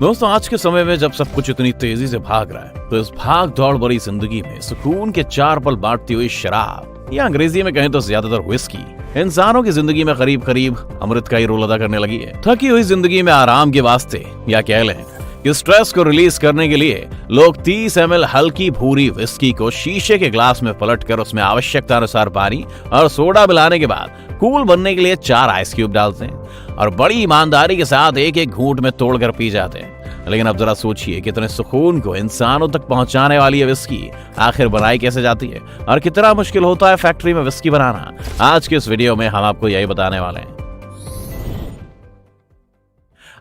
दोस्तों, आज के समय में जब सब कुछ इतनी तेजी से भाग रहा है, तो इस भाग दौड़ भरी जिंदगी में सुकून के 4 पल बांटती हुई शराब, या अंग्रेजी में कहें तो ज्यादातर व्हिस्की, इंसानों की जिंदगी में करीब करीब अमृत का ही रोल अदा करने लगी है। थकी हुई जिंदगी में आराम के वास्ते, या कह लें कि स्ट्रेस को रिलीज करने के लिए लोग 30 ml हल्की भूरी व्हिस्की को शीशे के ग्लास में पलटकर उसमें आवश्यकता अनुसार पानी और सोडा मिलाने के बाद कूल बनने के लिए 4 आइस क्यूब डालते हैं और बड़ी ईमानदारी के साथ एक एक घूंट में तोड़कर पी जाते हैं। लेकिन अब जरा सोचिए, कितने सुकून को इंसानों तक पहुंचाने वाली ये व्हिस्की आखिर बनाई कैसे जाती है और कितना मुश्किल होता है फैक्ट्री में व्हिस्की बनाना। आज के इस वीडियो में हम आपको यही बताने वाले हैं।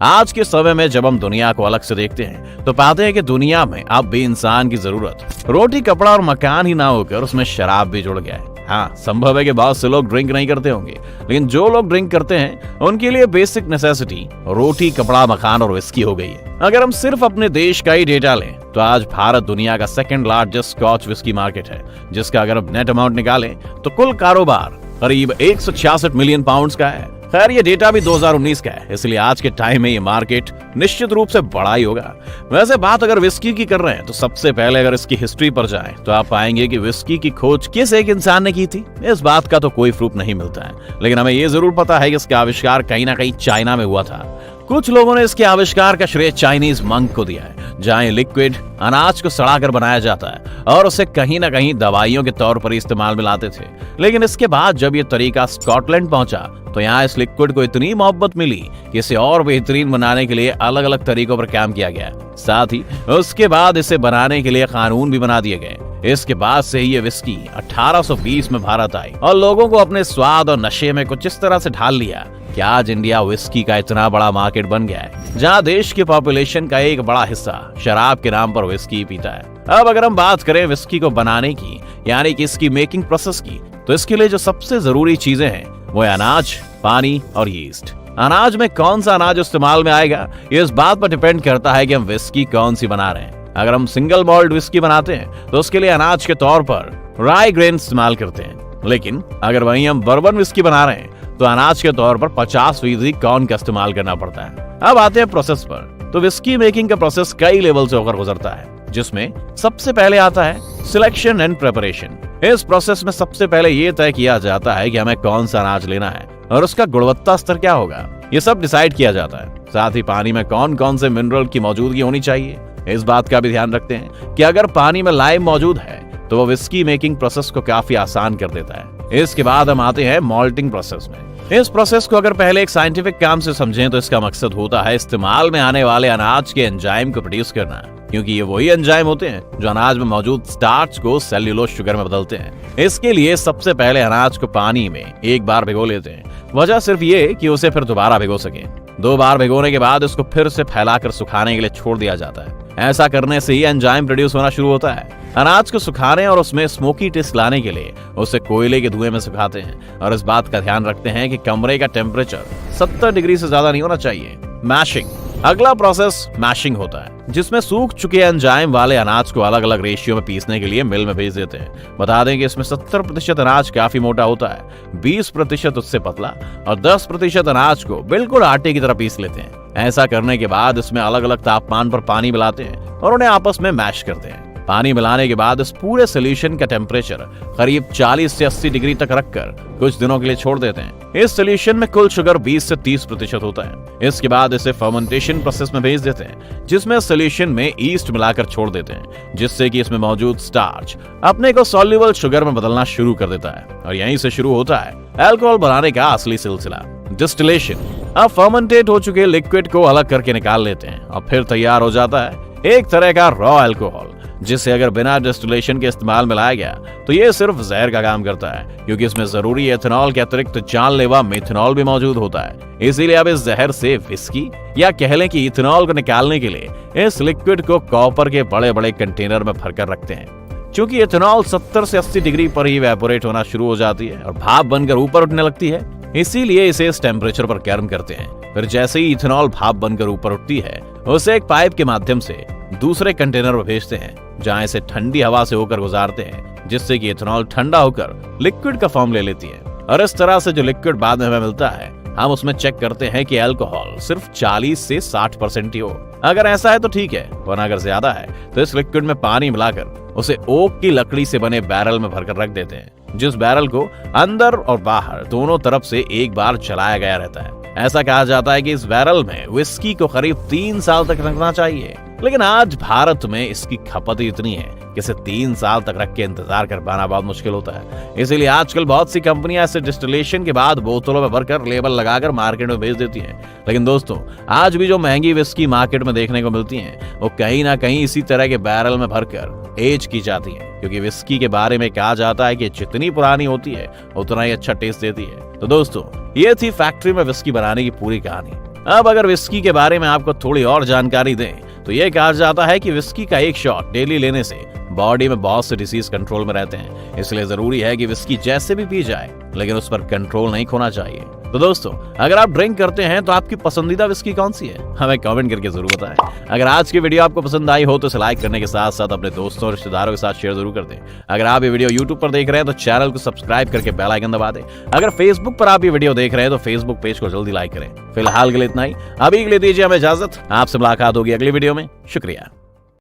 आज के समय में जब हम दुनिया को अलग से देखते हैं तो पाते हैं कि दुनिया में अब भी इंसान की जरूरत रोटी, कपड़ा और मकान ही ना होकर उसमें शराब भी जुड़ गया है। हाँ, संभव है कि बहुत से लोग ड्रिंक नहीं करते होंगे, लेकिन जो लोग ड्रिंक करते हैं उनके लिए बेसिक नेसेसिटी रोटी, कपड़ा, मकान और व्हिस्की हो गई है। अगर हम सिर्फ अपने देश का ही डेटा लें तो आज भारत दुनिया का 2nd largest scotch whisky market है, जिसका अगर हम नेट अमाउंट निकालें तो कुल कारोबार करीब 166 मिलियन पाउंड्स का है। खैर, ये डेटा भी 2019 का है, इसलिए आज के टाइम में ये मार्केट निश्चित रूप से बड़ा ही होगा। वैसे बात अगर व्हिस्की की कर रहे हैं तो सबसे पहले अगर इसकी हिस्ट्री पर जाएं तो आप पाएंगे कि व्हिस्की की खोज किस एक इंसान ने की थी। इस बात का तो कोई प्रूफ नहीं मिलता है, लेकिन हमें ये जरूर पता है कि इसका आविष्कार कहीं ना कहीं चाइना में हुआ था। कुछ लोगों ने इसके आविष्कार का श्रेय चाइनीज मंक को दिया है, जहां लिक्विड अनाज को सड़ाकर बनाया जाता है और उसे कहीं ना कहीं दवाइयों के तौर पर इस्तेमाल में लाते थे। लेकिन इसके बाद जब ये तरीका स्कॉटलैंड पहुंचा तो यहाँ इस लिक्विड को इतनी मोहब्बत मिली कि इसे और बेहतरीन बनाने के लिए अलग अलग तरीकों पर काम किया गया। साथ ही उसके बाद इसे बनाने के लिए कानून भी बना दिए गए। इसके बाद से ही ये व्हिस्की 1820 में भारत आई और लोगों को अपने स्वाद और नशे में कुछ इस तरह से ढाल लिया कि आज इंडिया व्हिस्की का इतना बड़ा मार्केट बन गया है, जहां देश की पॉपुलेशन का एक बड़ा हिस्सा शराब के नाम पर व्हिस्की पीता है। अब अगर हम बात करें व्हिस्की को बनाने की, यानी कि इसकी मेकिंग प्रोसेस की, तो इसके लिए जो सबसे जरूरी चीजें हैं वो है अनाज, पानी और यीस्ट। अनाज में कौन सा अनाज इस्तेमाल में आएगा ये इस बात पर डिपेंड करता है कि हम व्हिस्की कौन सी बना रहे हैं। अगर हम सिंगल मॉल्ट व्हिस्की बनाते हैं तो उसके लिए अनाज के तौर पर राई ग्रेन इस्तेमाल करते हैं, लेकिन अगर वहीं हम बर्बन व्हिस्की बना रहे हैं तो अनाज के तौर पर 50% कॉर्न का इस्तेमाल करना पड़ता है। अब आते हैं प्रोसेस पर। तो व्हिस्की मेकिंग का प्रोसेस कई लेवल से होकर गुजरता है, जिसमें सबसे पहले आता है सिलेक्शन एंड प्रिपरेशन। इस प्रोसेस में सबसे पहले ये तय किया जाता है कि हमें कौन सा अनाज लेना है और उसका गुणवत्ता स्तर क्या होगा, ये सब डिसाइड किया जाता है। साथ ही पानी में कौन कौन से मिनरल की मौजूदगी होनी चाहिए, इस बात का भी ध्यान रखते हैं कि अगर पानी में लाइम मौजूद है तो वो व्हिस्की मेकिंग प्रोसेस को काफी आसान कर देता है। इसके बाद हम आते हैं मॉल्टिंग प्रोसेस में। इस प्रोसेस को अगर पहले एक साइंटिफिक काम से समझें तो इसका मकसद होता है इस्तेमाल में आने वाले अनाज के एंजाइम को प्रोड्यूस करना, क्योंकि ये वही एंजाइम होते हैं जो अनाज में मौजूद स्टार्च को सेल्यूलोज शुगर में बदलते हैं। इसके लिए सबसे पहले अनाज को पानी में एक बार भिगो लेते हैं। वजह सिर्फ ये कि उसे फिर दोबारा भिगो सके। 2 बार भिगोने के बाद इसको फिर से फैलाकर सुखाने के लिए छोड़ दिया जाता है। ऐसा करने से ही एंजाइम प्रोड्यूस होना शुरू होता है। अनाज को सुखाने और उसमें स्मोकी टेस्ट लाने के लिए उसे कोयले के धुएं में सुखाते हैं और इस बात का ध्यान रखते हैं कि कमरे का टेम्परेचर 70 डिग्री से ज्यादा नहीं होना चाहिए। मैशिंग, अगला प्रोसेस मैशिंग होता है, जिसमें सूख चुके एंजाइम वाले अनाज को अलग अलग रेशियो में पीसने के लिए मिल में भेज देते हैं। बता दें कि इसमें 70% अनाज काफी मोटा होता है, 20% उससे पतला और 10% अनाज को बिल्कुल आटे की तरह पीस लेते हैं। ऐसा करने के बाद इसमें अलग अलग तापमान पर पानी मिलाते हैं और उन्हें आपस में मैश करते हैं। पानी मिलाने के बाद इस पूरे सोल्यूशन का टेम्परेचर करीब 40 से 80 डिग्री तक रखकर कुछ दिनों के लिए छोड़ देते हैं। इस सोल्यूशन में कुल शुगर 20 से 30% होता है। इसके बाद इसे फर्मेंटेशन प्रोसेस में भेज देते हैं, जिसमें सोल्यूशन में ईस्ट मिलाकर छोड़ देते हैं, जिससे कि इसमें मौजूद स्टार्च अपने को सॉल्युबल शुगर में बदलना शुरू कर देता है और यहीं से शुरू होता है अल्कोहल बनाने का असली सिलसिला, डिस्टिलेशन। अब फर्मेंटेट हो चुके लिक्विड को अलग करके निकाल लेते हैं और फिर तैयार हो जाता है एक तरह का रॉ अल्कोहल, जिसे अगर बिना डिस्टिलेशन के इस्तेमाल में लाया गया तो ये सिर्फ जहर का काम करता है, क्योंकि इसमें जरूरी एथेनॉल के अतिरिक्त जानलेवा मेथनॉल भी मौजूद होता है। इसीलिए अब इस जहर से व्हिस्की, या कह लें कि इथेनॉल को निकालने के लिए इस लिक्विड को कॉपर के बड़े बड़े कंटेनर में भरकर रखते हैं। क्योंकि इथेनॉल 70 से 80 डिग्री पर ही इवेपोरेट होना शुरू हो जाती है और भाप बनकर ऊपर उठने लगती है, इसीलिए इसे इस टेम्परेचर पर गर्म करते हैं। फिर जैसे ही इथेनॉल भाप बनकर ऊपर उठती है, उसे एक पाइप के माध्यम से दूसरे कंटेनर में भेजते हैं, जहां इसे ठंडी हवा से होकर गुजारते हैं, जिससे कि इथेनॉल ठंडा होकर लिक्विड का फॉर्म ले लेती है। और इस तरह से जो लिक्विड बाद में हमें मिलता है, हम उसमें चेक करते हैं कि अल्कोहल सिर्फ 40 से 60% ही हो। अगर ऐसा है तो ठीक है, वरना अगर ज्यादा है तो इस लिक्विड में पानी मिलाकर उसे ओक की लकड़ी से बने बैरल में भरकर रख देते हैं, जिस बैरल को अंदर और बाहर दोनों तरफ से एक बार चलाया गया रहता है। ऐसा कहा जाता है कि इस बैरल में विस्की को करीब 3 साल तक रखना चाहिए, लेकिन आज भारत में इसकी खपत इतनी है कि इसे 3 साल तक रख के इंतजार कर पाना बहुत मुश्किल होता है। इसीलिए आजकल बहुत सी कंपनियां इसे डिस्टिलेशन के बाद बोतलों में भरकर लेबल लगाकर मार्केट में भेज देती हैं। लेकिन दोस्तों, आज भी जो महंगी विस्की मार्केट में देखने को मिलती हैं, वो कहीं ना कहीं इसी तरह के बैरल में भरकर एज की जाती है, क्योंकि विस्की के बारे में कहा जाता है कि जितनी पुरानी होती है उतना ही अच्छा टेस्ट देती है। तो दोस्तों, ये थी फैक्ट्री में विस्की बनाने की पूरी कहानी। अब अगर विस्की के बारे में आपको थोड़ी और जानकारी दें तो ये कहा जाता है कि विस्की का एक शॉट डेली लेने से बॉडी में बहुत से डिसीज कंट्रोल में रहते हैं। इसलिए जरूरी है कि विस्की जैसे भी पी जाए, लेकिन उस पर कंट्रोल नहीं खोना चाहिए। तो दोस्तों, अगर आप ड्रिंक करते हैं तो आपकी पसंदीदा विस्की कौन सी है, हमें कमेंट करके जरूर बताएं। अगर आज की वीडियो आपको पसंद आई हो तो इसे लाइक करने के साथ साथ अपने दोस्तों और रिश्तेदारों के साथ शेयर जरूर कर दें। अगर आप ये वीडियो यूट्यूब पर देख रहे हैं तो चैनल को सब्सक्राइब करके बेल आइकन दबा दें। अगर फेसबुक पर आप ये वीडियो देख रहे हैं तो फेसबुक पेज को जल्दी लाइक करें। फिलहाल के लिए इतना ही, अभी के लिए दीजिए हमें इजाजत। आपसे मुलाकात होगी अगली वीडियो में। शुक्रिया।